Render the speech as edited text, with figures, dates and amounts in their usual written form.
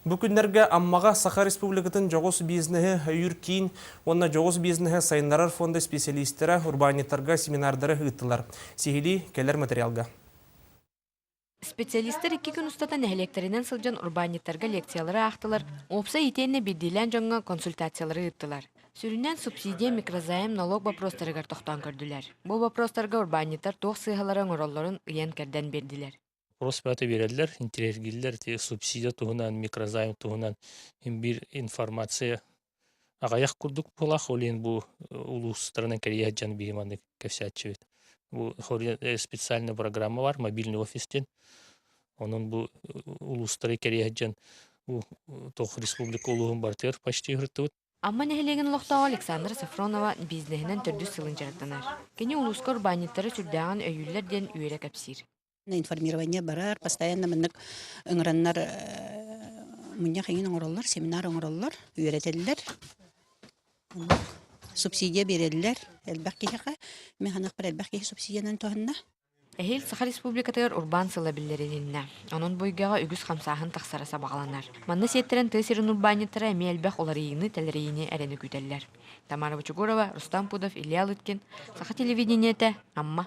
Бүкіндерге аммаға Саха Республикатын жоғыз бизнесі үйіркейін, онна жоғыз бизнесі сайынларар фонды специалистері урбанитарға семинардары ұйттылар. Сихили келер материалға. Специалисттер 2 күн ұстatan әлектерінен сылжан урбаниттарға лекциялары ақтылар, опса етенне беддейлен жаңға консультациялары ұйттылар. Сүрінен субсидия, микрозайм, налог вопростарығар тоқтан көрділер. Бұл вопростарға урбаниттар тоқ сыйғаларын оролларын ұян кәрден берділер. Вопрос бәті берелдер, интерес субсидия туғынан, микрозайм туғынан бір информация ағаяқ күрдік болақ, олен бұл ұлыстарынан кәрия жан бейманды көсәтчі. Бұл специальная программа бар, мобильный офистен. Onun bu ulusları kereyəcən bu Тоқ республика улуғын бартер почти ғырттывыд. Амма нәхелеген лоқтау Александра Сафронова бизнесінен түрді сылын жараттанар. Кені улуска урбаниттары түрдіған өйілерден үйері кәпсир. Информирование барар, постоянно мінік ұңыраннар, мұння қиын ұңыралар, семинар ұңыралар, үйретелілер. Субсидия берелілер, әлбәқ кейіға. Мен қанақ бір әлбәқ кейі субсидиянан тоғынна. Эхил Саха Республикатығыр урбан сыла білдерінінна. Onun бойгаға үгіз қамсағын тақсараса бағаланар. Манны сеттерін тысырын урбаниттара әме әлбәқ оларыйыны тәлірейіні әрені күтәлілер. Тамара Бочугурова, Рустам Пудов, Илья Лыткин, Саха телевидениеті, Амма.